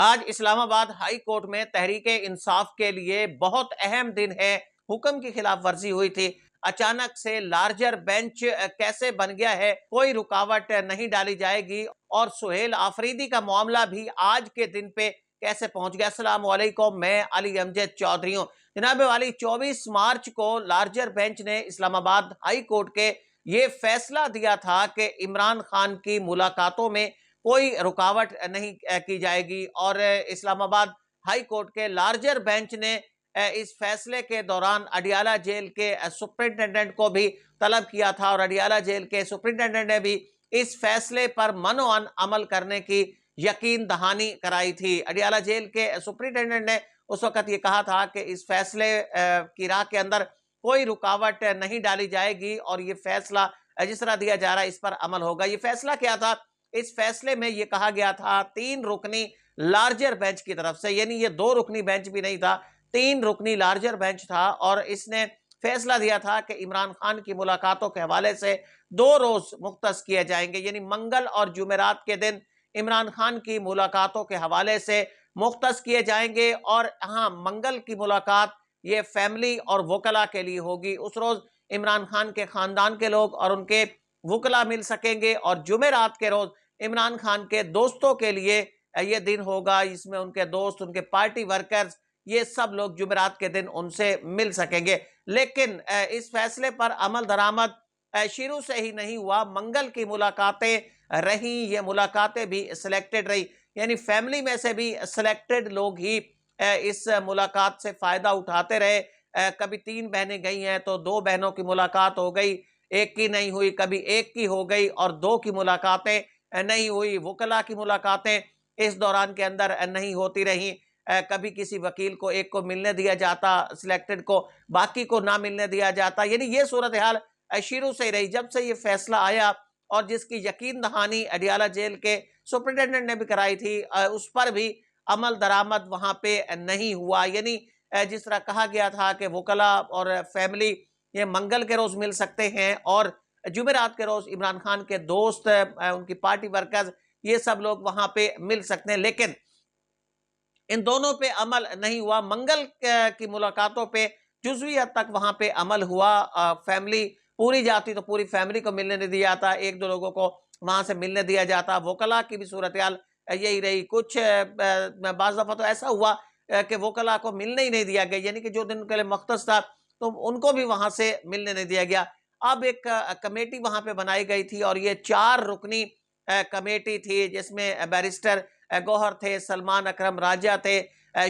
آج اسلام آباد high court میں تحریک انصاف کے لیے بہت اہم دن ہے۔ حکم کی خلاف ورزی ہوئی تھی، اچانک سے لارجر بینچ کیسے بن گیا ہے، کوئی رکاوٹ نہیں ڈالی جائے گی، اور سہیل آفریدی کا معاملہ بھی آج کے دن پہ کیسے پہنچ گیا۔ السلام علیکم، میں علی امجد چودھری ہوں۔ جناب والی، 24 مارچ کو لارجر بینچ نے اسلام آباد ہائی کورٹ کے یہ فیصلہ دیا تھا کہ عمران خان کی ملاقاتوں میں کوئی رکاوٹ نہیں کی جائے گی، اور اسلام آباد ہائی کورٹ کے لارجر بینچ نے اس فیصلے کے دوران اڈیالہ جیل کے سپرنٹینڈنٹ کو بھی طلب کیا تھا، اور اڈیالہ جیل کے سپرنٹینڈنٹ نے بھی اس فیصلے پر منوعاً عمل کرنے کی یقین دہانی کرائی تھی۔ اڈیالہ جیل کے سپرنٹینڈنٹ نے اس وقت یہ کہا تھا کہ اس فیصلے کی راہ کے اندر کوئی رکاوٹ نہیں ڈالی جائے گی، اور یہ فیصلہ جس طرح دیا جا رہا ہے اس پر عمل ہوگا۔ یہ فیصلہ کیا تھا؟ اس فیصلے میں یہ کہا گیا تھا 3 رکنی لارجر بینچ کی طرف سے، یعنی یہ 2 رکنی بینچ بھی نہیں تھا، 3 رکنی لارجر بینچ تھا، اور اس نے فیصلہ دیا تھا کہ عمران خان کی ملاقاتوں کے حوالے سے 2 روز مختص کیے جائیں گے، یعنی منگل اور جمعرات کے دن عمران خان کی ملاقاتوں کے حوالے سے مختص کیے جائیں گے۔ اور ہاں، منگل کی ملاقات یہ فیملی اور وکلا کے لیے ہوگی، اس روز عمران خان کے خاندان کے لوگ اور ان کے وکلا مل سکیں گے، اور جمعرات کے روز عمران خان کے دوستوں کے لیے یہ دن ہوگا، اس میں ان کے دوست، ان کے پارٹی ورکرز، یہ سب لوگ جمعرات کے دن ان سے مل سکیں گے۔ لیکن اس فیصلے پر عمل درآمد شروع سے ہی نہیں ہوا۔ منگل کی ملاقاتیں رہیں، یہ ملاقاتیں بھی سلیکٹڈ رہی، یعنی فیملی میں سے بھی سلیکٹڈ لوگ ہی اس ملاقات سے فائدہ اٹھاتے رہے۔ کبھی 3 بہنیں گئی ہیں تو 2 بہنوں کی ملاقات ہو گئی، ایک کی نہیں ہوئی، کبھی ایک کی ہو گئی اور 2 کی ملاقاتیں نہیں ہوئی۔ وکلا کی ملاقاتیں اس دوران کے اندر نہیں ہوتی رہیں، کبھی کسی وکیل کو ایک کو ملنے دیا جاتا، سلیکٹڈ کو، باقی کو نہ ملنے دیا جاتا، یعنی یہ صورتحال شروع سے ہی رہی۔ جب سے یہ فیصلہ آیا اور جس کی یقین دہانی اڈیالہ جیل کے سپرنٹینڈنٹ نے بھی کرائی تھی، اس پر بھی عمل درآمد وہاں پہ نہیں ہوا، یعنی جس طرح کہا گیا تھا کہ وکلا اور فیملی یہ منگل کے روز مل سکتے ہیں، اور جمعرات کے روز عمران خان کے دوست، ان کی پارٹی ورکرز، یہ سب لوگ وہاں پہ مل سکتے ہیں، لیکن ان دونوں پہ عمل نہیں ہوا۔ منگل کی ملاقاتوں پہ جزوی حد تک وہاں پہ عمل ہوا، فیملی پوری جاتی تو پوری فیملی کو ملنے نہیں دیا جاتا، 1-2 لوگوں کو وہاں سے ملنے دیا جاتا۔ وکلا کی بھی صورتحال یہی رہی، کچھ بعض دفعہ تو ایسا ہوا کہ وکلا کو ملنے ہی نہیں دیا گیا، یعنی کہ جو دن کے لیے مختص تھا تو ان کو بھی وہاں سے ملنے نہیں دیا گیا۔ اب ایک کمیٹی وہاں پہ بنائی گئی تھی، اور یہ 4 رکنی کمیٹی تھی، جس میں بیرسٹر گوہر تھے، سلمان اکرم راجہ تھے،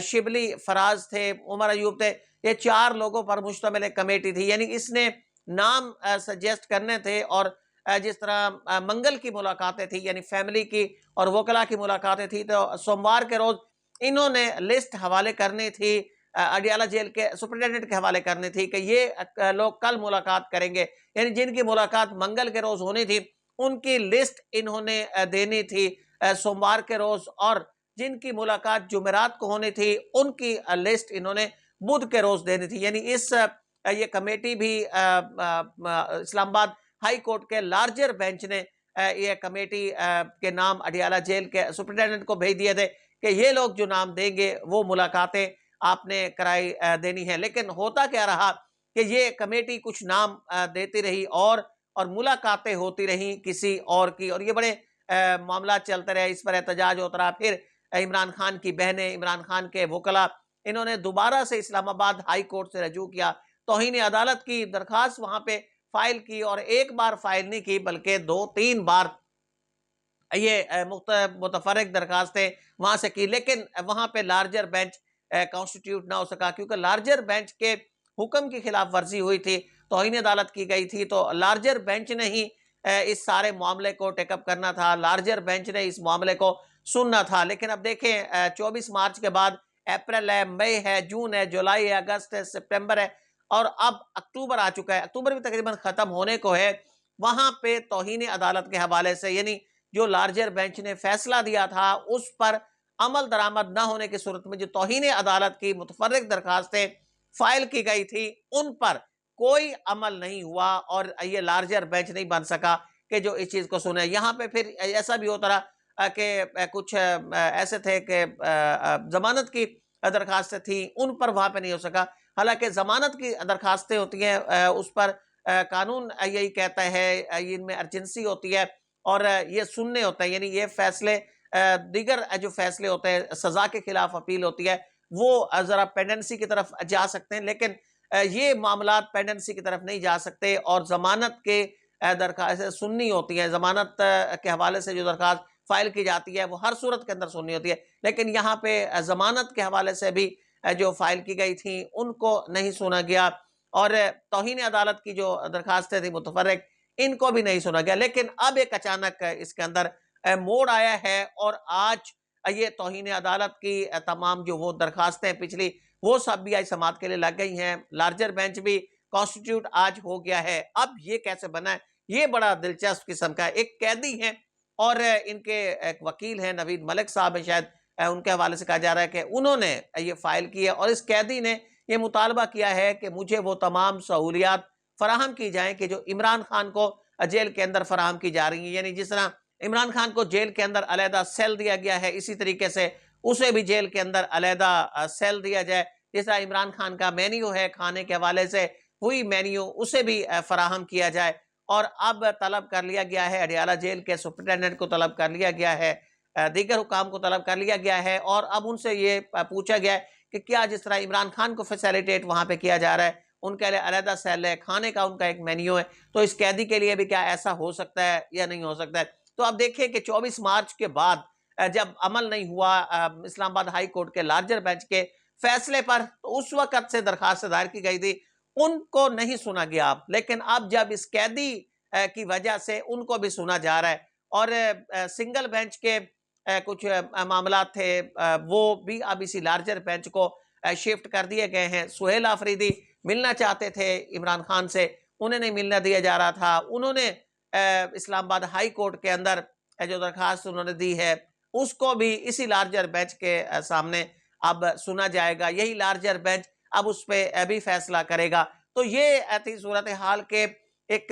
شبلی فراز تھے، عمر ایوب تھے، یہ 4 لوگوں پر مشتمل ایک کمیٹی تھی، یعنی اس نے نام سجیسٹ کرنے تھے، اور جس طرح منگل کی ملاقاتیں تھی یعنی فیملی کی اور وکلا کی ملاقاتیں تھی، تو سوموار کے روز انہوں نے لسٹ حوالے کرنی تھی، اڈیالہ جیل کے سپرنٹینڈنٹ کے حوالے کرنی تھی کہ یہ لوگ کل ملاقات کریں گے، یعنی جن کی ملاقات منگل کے روز ہونی تھی ان کی لسٹ انہوں نے دینی تھی سوموار کے روز، اور جن کی ملاقات جمعرات کو ہونی تھی ان کی لسٹ انہوں نے بدھ کے روز دینی تھی۔ یعنی یہ کمیٹی بھی اسلام آباد ہائی کورٹ کے لارجر بینچ نے یہ کمیٹی کے نام اڈیالہ جیل کے سپرنٹینڈنٹ کو بھیج دیے تھے کہ یہ لوگ جو نام دیں گے وہ ملاقاتیں آپ نے کرائی دینی ہے۔ لیکن ہوتا کیا رہا کہ یہ کمیٹی کچھ نام دیتی رہی، اور ملاقاتیں ہوتی رہیں کسی اور کی، اور یہ بڑے معاملات چلتے رہے، اس پر احتجاج ہوتا رہا۔ پھر عمران خان کی بہنیں، عمران خان کے وکلا، انہوں نے دوبارہ سے اسلام آباد ہائی کورٹ سے رجوع کیا، توہین عدالت کی درخواست وہاں پہ فائل کی، اور ایک بار فائل نہیں کی بلکہ 2-3 بار یہ متفرق درخواستیں وہاں سے کی، لیکن وہاں پہ لارجر بینچ کانسٹیٹیوٹ نہ ہو سکا، کیونکہ لارجر بینچ کے حکم کی خلاف ورزی ہوئی تھی، توہین عدالت کی گئی تھی، تو لارجر بینچ نے ہی اس سارے معاملے کو ٹیک اپ کرنا تھا، لارجر بینچ نے اس معاملے کو سننا تھا۔ لیکن اب دیکھیں 24 مارچ کے بعد اپریل ہے، مئی ہے، جون ہے، جولائی ہے، اگست ہے، سپٹمبر ہے، اور اب اکتوبر آ چکا ہے، اکتوبر بھی تقریباً ختم ہونے کو ہے۔ وہاں پہ توہین عدالت کے حوالے سے، یعنی جو لارجر بینچ نے فیصلہ دیا تھا اس پر عمل درآمد نہ ہونے کی صورت میں جو توہین عدالت کی متفرق درخواستیں فائل کی گئی تھی ان پر کوئی عمل نہیں ہوا، اور یہ لارجر بینچ نہیں بن سکا کہ جو اس چیز کو سنے۔ یہاں پہ پھر ایسا بھی ہوتا رہا، کہ کچھ ایسے تھے کہ ضمانت کی درخواستیں تھیں، ان پر وہاں پہ نہیں ہو سکا۔ حالانکہ ضمانت کی درخواستیں ہوتی ہیں، اس پر قانون یہی کہتا ہے، ان میں ارجنسی ہوتی ہے اور یہ سننے ہوتے ہیں، یعنی یہ فیصلے دیگر جو فیصلے ہوتے ہیں، سزا کے خلاف اپیل ہوتی ہے، وہ ذرا پینڈنسی کی طرف جا سکتے ہیں، لیکن یہ معاملات پینڈنسی کی طرف نہیں جا سکتے، اور ضمانت کے درخواست سننی ہوتی ہیں۔ ضمانت کے حوالے سے جو درخواست فائل کی جاتی ہے وہ ہر صورت کے اندر سننی ہوتی ہے، لیکن یہاں پہ ضمانت کے حوالے سے بھی جو فائل کی گئی تھیں ان کو نہیں سنا گیا، اور توہین عدالت کی جو درخواستیں تھیں متفرق، ان کو بھی نہیں سنا گیا۔ لیکن اب ایک اچانک اس کے اندر موڑ آیا ہے، اور آج یہ توہین عدالت کی تمام جو وہ درخواستیں پچھلی، وہ سب بھی آج سماعت کے لیے لگ گئی ہیں۔ لارجر بینچ بھی کانسٹیٹیوٹ آج ہو گیا ہے۔ اب یہ کیسے بنا ہے، یہ بڑا دلچسپ قسم کا ہے۔ ایک قیدی ہیں اور ان کے ایک وکیل ہیں، نوید ملک صاحب ہیں شاید، ان کے حوالے سے کہا جا رہا ہے کہ انہوں نے یہ فائل کی ہے، اور اس قیدی نے یہ مطالبہ کیا ہے کہ مجھے وہ تمام سہولیات فراہم کی جائیں کہ جو عمران خان کو جیل کے اندر فراہم کی جا رہی ہیں۔ یعنی جس طرح عمران خان کو جیل کے اندر علیحدہ سیل دیا گیا ہے، اسی طریقے سے اسے بھی جیل کے اندر علیحدہ سیل دیا جائے۔ جس طرح عمران خان کا مینیو ہے کھانے کے حوالے سے، وہی مینیو اسے بھی فراہم کیا جائے۔ اور اب طلب کر لیا گیا ہے، اڈیالہ جیل کے سپرنٹینڈنٹ کو طلب کر لیا گیا ہے، دیگر حکام کو طلب کر لیا گیا ہے، اور اب ان سے یہ پوچھا گیا ہے کہ کیا جس طرح عمران خان کو فیسیلیٹیٹ وہاں پہ کیا جا رہا ہے، ان کے لیے علیحدہ سیل ہے، کھانے کا ان کا ایک مینیو ہے، تو اس قیدی کے لیے بھی کیا ایسا ہو سکتا ہے یا نہیں ہو سکتا ہے۔ تو اب دیکھیں کہ 24 مارچ کے بعد جب عمل نہیں ہوا اسلام آباد ہائی کورٹ کے لارجر بینچ کے فیصلے پر، تو اس وقت سے درخواست دائر کی گئی تھی، ان کو نہیں سنا گیا۔ لیکن اب جب اس قیدی کی وجہ سے ان کو بھی سنا جا رہا ہے، اور سنگل بینچ کے کچھ معاملات تھے، وہ بھی اب اسی لارجر بینچ کو شفٹ کر دیے گئے ہیں۔ سہیل آفریدی ملنا چاہتے تھے عمران خان سے، انہیں نہیں ملنا دیا جا رہا تھا، انہوں نے اسلام آباد ہائی کورٹ کے اندر جو درخواست انہوں نے دی ہے، اس کو بھی اسی لارجر بینچ کے سامنے اب سنا جائے گا۔ یہی لارجر بینچ اب اس پہ بھی فیصلہ کرے گا۔ تو یہ تھی صورتحال کے ایک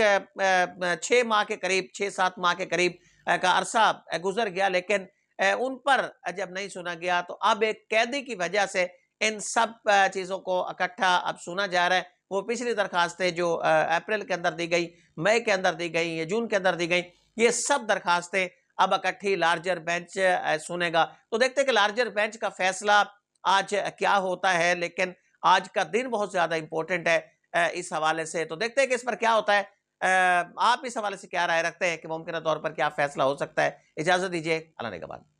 6 ماہ کے قریب، 6-7 ماہ کے قریب کا عرصہ گزر گیا، لیکن ان پر جب نہیں سنا گیا، تو اب ایک قیدی کی وجہ سے ان سب چیزوں کو اکٹھا اب سنا جا رہا ہے۔ وہ پچھلی درخواستیں جو اپریل کے اندر دی گئی، مئی کے اندر دی گئی یا جون کے اندر دی گئی، یہ سب درخواستیں اب اکٹھی لارجر بینچ سنے گا۔ تو دیکھتے ہیں کہ لارجر بینچ کا فیصلہ آج کیا ہوتا ہے، لیکن آج کا دن بہت زیادہ امپورٹنٹ ہے اس حوالے سے۔ تو دیکھتے ہیں کہ اس پر کیا ہوتا ہے۔ آپ اس حوالے سے کیا رائے رکھتے ہیں کہ ممکنہ طور پر کیا فیصلہ ہو سکتا ہے؟ اجازت دیجیے، اللہ نگہبان۔